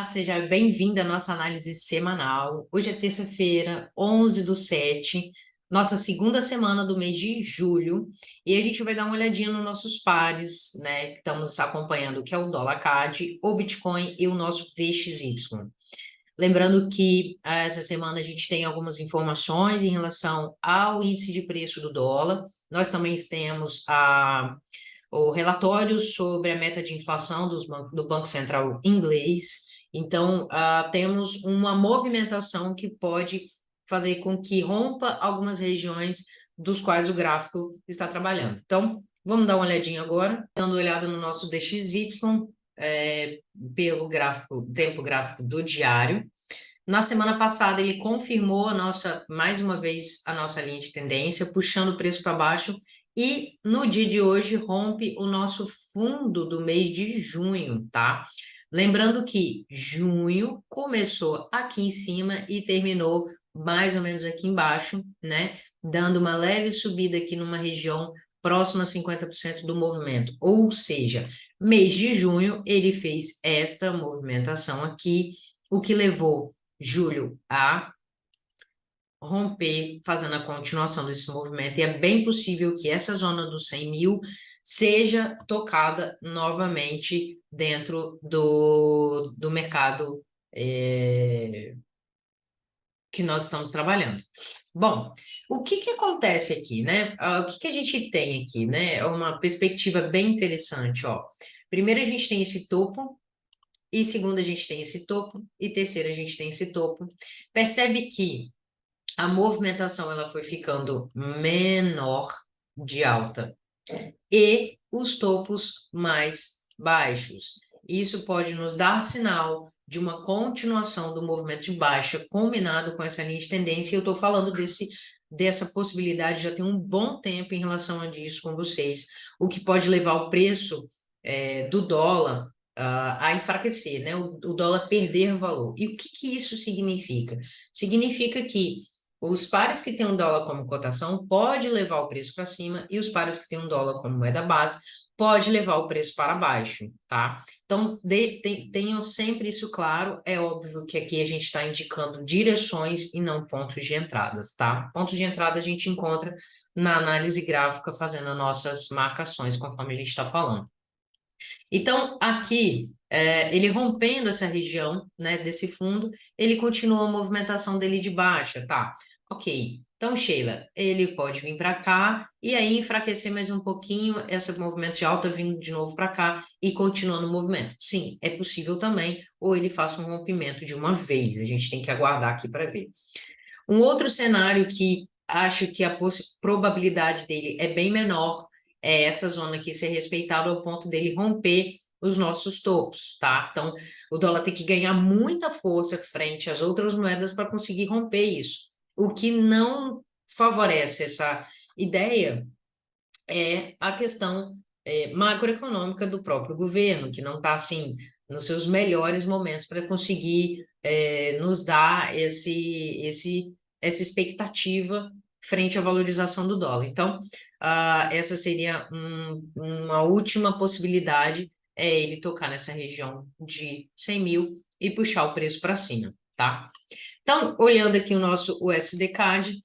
Seja bem-vindo à nossa análise semanal. Hoje é terça-feira, 11/7, nossa segunda semana do mês de julho, e a gente vai dar uma olhadinha nos nossos pares, né, que estamos acompanhando, que é o dólar CAD, o Bitcoin e o nosso DXY. Lembrando que essa semana a gente tem algumas informações em relação ao índice de preço do dólar. Nós também temos o relatório sobre a meta de inflação do Banco Central inglês. Então, temos uma movimentação que pode fazer com que rompa algumas regiões dos quais o gráfico está trabalhando. Então, vamos dar uma olhadinha agora, dando uma olhada no nosso DXY, pelo gráfico, tempo gráfico do diário. Na semana passada, ele confirmou mais uma vez, a nossa linha de tendência, puxando o preço para baixo, e no dia de hoje rompe o nosso fundo do mês de junho, tá? Lembrando que junho começou aqui em cima e terminou mais ou menos aqui embaixo, né? Dando uma leve subida aqui numa região próxima a 50% do movimento. Ou seja, mês de junho ele fez esta movimentação aqui, o que levou julho a romper, fazendo a continuação desse movimento, e é bem possível que essa zona dos 100 mil seja tocada novamente dentro do mercado que nós estamos trabalhando. Bom, o que que acontece aqui, né? O que que a gente tem aqui, né? É uma perspectiva bem interessante, ó. Primeiro a gente tem esse topo, e segundo a gente tem esse topo, e terceiro a gente tem esse topo. Percebe que a movimentação ela foi ficando menor de alta e os topos mais baixos. Isso pode nos dar sinal de uma continuação do movimento de baixa combinado com essa linha de tendência. E eu estou falando dessa possibilidade já tem um bom tempo em relação a disso com vocês, o que pode levar o preço do dólar a enfraquecer, né? O dólar perder valor. E o que que isso significa? Significa que os pares que têm um dólar como cotação pode levar o preço para cima, e os pares que têm um dólar como moeda base pode levar o preço para baixo, tá? Então, tenham sempre isso claro. É óbvio que aqui a gente está indicando direções e não pontos de entradas, tá? Pontos de entrada a gente encontra na análise gráfica, fazendo as nossas marcações, conforme a gente está falando. Então, aqui, ele rompendo essa região, né, desse fundo, ele continua a movimentação dele de baixa, tá? Ok. Então, Sheila, ele pode vir para cá e aí enfraquecer mais um pouquinho esse movimento de alta vindo de novo para cá e continuando o movimento. Sim, é possível também, ou ele faça um rompimento de uma vez. A gente tem que aguardar aqui para ver. Um outro cenário que acho que a probabilidade dele é bem menor é essa zona aqui ser respeitada ao ponto dele romper os nossos topos, tá? Então, o dólar tem que ganhar muita força frente às outras moedas para conseguir romper isso. O que não favorece essa ideia é a questão macroeconômica do próprio governo, que não está, assim, nos seus melhores momentos para conseguir nos dar essa expectativa frente à valorização do dólar. Então, essa seria uma última possibilidade, é ele tocar nessa região de 100 mil e puxar o preço para cima, tá? Então, olhando aqui o nosso USD CAD,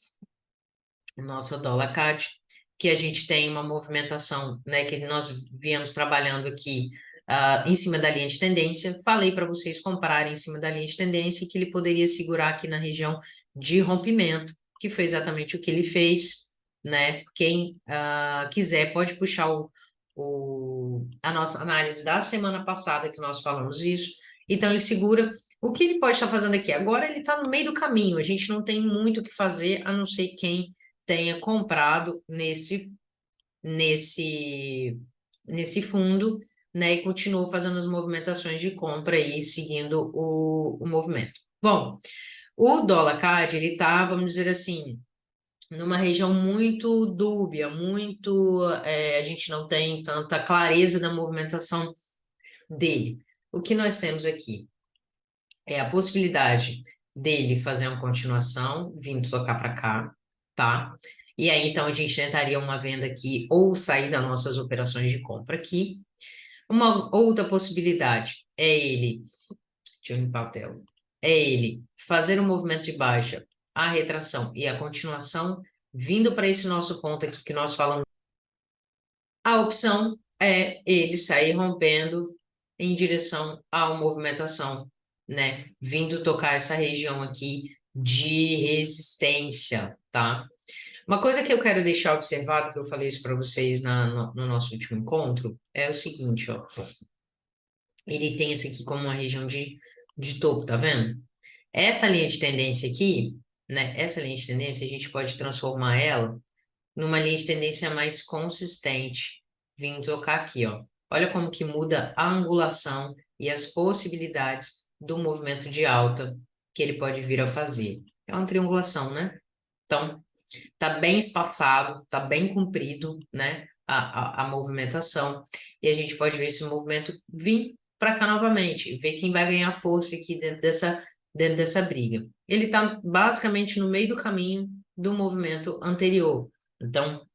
o nosso dólar CAD, que a gente tem uma movimentação, né, que nós viemos trabalhando aqui em cima da linha de tendência. Falei para vocês comprarem em cima da linha de tendência e que ele poderia segurar aqui na região de rompimento, que foi exatamente o que ele fez, né? Quem quiser pode puxar a nossa análise da semana passada que nós falamos isso. Então ele segura. O que ele pode estar fazendo aqui? Agora ele está no meio do caminho, a gente não tem muito o que fazer, a não ser quem tenha comprado nesse fundo, né, e continua fazendo as movimentações de compra aí, seguindo o movimento. Bom, o dólar CAD, ele tá, vamos dizer assim, numa região muito dúbia, a gente não tem tanta clareza da movimentação dele. O que nós temos aqui é a possibilidade dele fazer uma continuação, vindo tocar para cá, tá? E aí, então, a gente tentaria uma venda aqui ou sair das nossas operações de compra aqui. Uma outra possibilidade é ele Deixa eu limpar a tela. É ele fazer um movimento de baixa, a retração e a continuação, vindo para esse nosso ponto aqui que nós falamos. A opção é ele sair rompendo em direção à movimentação, né? Vindo tocar essa região aqui de resistência, tá? Uma coisa que eu quero deixar observado, que eu falei isso para vocês no nosso último encontro, é o seguinte, ó. Ele tem esse aqui como uma região de topo, tá vendo? Essa linha de tendência aqui, né? Essa linha de tendência, a gente pode transformar ela numa linha de tendência mais consistente, vindo tocar aqui, ó. Olha como que muda a angulação e as possibilidades do movimento de alta que ele pode vir a fazer. É uma triangulação, né? Então, tá bem espaçado, tá bem comprido, né? A movimentação. E a gente pode ver esse movimento vir para cá novamente, ver quem vai ganhar força aqui dentro dessa briga. Ele está basicamente no meio do caminho do movimento anterior. Então,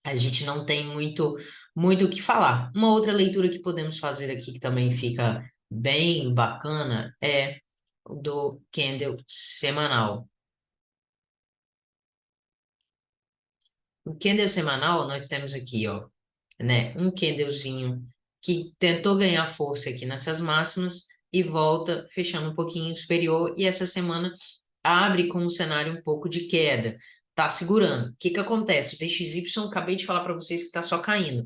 a gente não tem muito o que falar. Uma outra leitura que podemos fazer aqui, que também fica bem bacana, é o do candle semanal. O candle semanal, nós temos aqui, ó, né, um candlezinho que tentou ganhar força aqui nessas máximas e volta fechando um pouquinho superior, e essa semana abre com um cenário um pouco de queda. Tá segurando. O que que acontece? O DXY, acabei de falar para vocês que tá só caindo.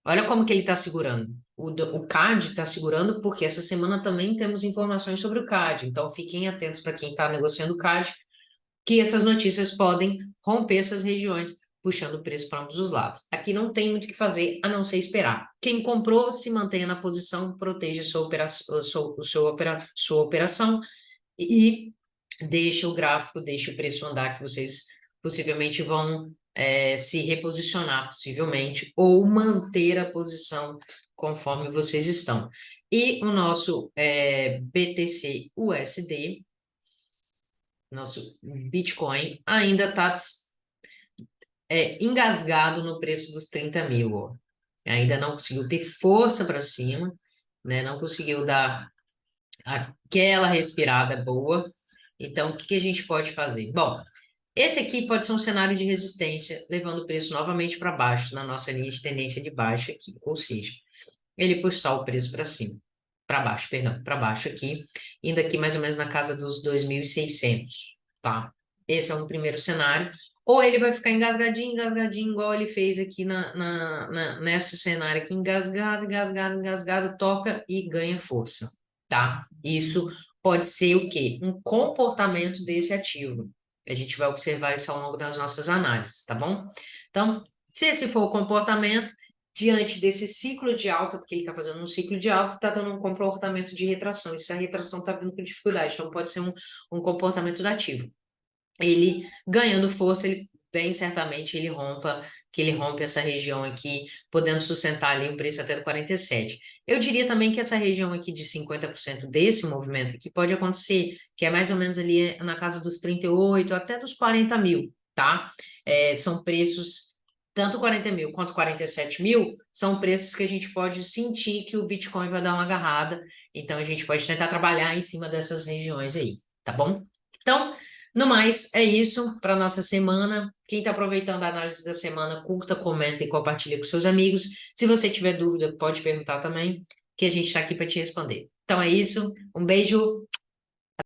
Olha como que ele está segurando. O CAD está segurando porque essa semana também temos informações sobre o CAD. Então, fiquem atentos para quem está negociando o CAD, que essas notícias podem romper essas regiões, puxando o preço para ambos os lados. Aqui não tem muito o que fazer a não ser esperar. Quem comprou, se mantenha na posição, proteja sua operação e deixa o gráfico, deixa o preço andar, que vocês possivelmente vão se reposicionar, possivelmente, ou manter a posição conforme vocês estão. E o nosso BTC USD, nosso Bitcoin, ainda está engasgado no preço dos 30 mil. Ó. Ainda não conseguiu ter força para cima, né? Não conseguiu dar aquela respirada boa. Então, o que que a gente pode fazer? Bom, esse aqui pode ser um cenário de resistência, levando o preço novamente para baixo, na nossa linha de tendência de baixa aqui. Ou seja, ele puxar o preço para cima, para baixo, perdão, para baixo aqui, indo aqui mais ou menos na casa dos 2.600, tá? Esse é um primeiro cenário. Ou ele vai ficar engasgadinho, engasgadinho, igual ele fez aqui nesse cenário aqui, engasgado, engasgado, engasgado, toca e ganha força, tá? Isso pode ser o quê? Um comportamento desse ativo. A gente vai observar isso ao longo das nossas análises, tá bom? Então, se esse for o comportamento, diante desse ciclo de alta, porque ele está fazendo um ciclo de alta, está dando um comportamento de retração. E se a retração está vindo com dificuldade, então pode ser um comportamento dativo. Ele ganhando força, ele bem certamente ele rompe essa região aqui, podendo sustentar ali um preço até do 47. Eu diria também que essa região aqui de 50% desse movimento aqui pode acontecer, que é mais ou menos ali na casa dos 38 até dos 40 mil, tá? São preços, tanto 40 mil quanto 47 mil, são preços que a gente pode sentir que o Bitcoin vai dar uma agarrada, então a gente pode tentar trabalhar em cima dessas regiões aí, tá bom? Então, no mais, é isso para nossa semana. Quem está aproveitando a análise da semana, curta, comenta e compartilha com seus amigos. Se você tiver dúvida, pode perguntar também, que a gente está aqui para te responder. Então é isso, um beijo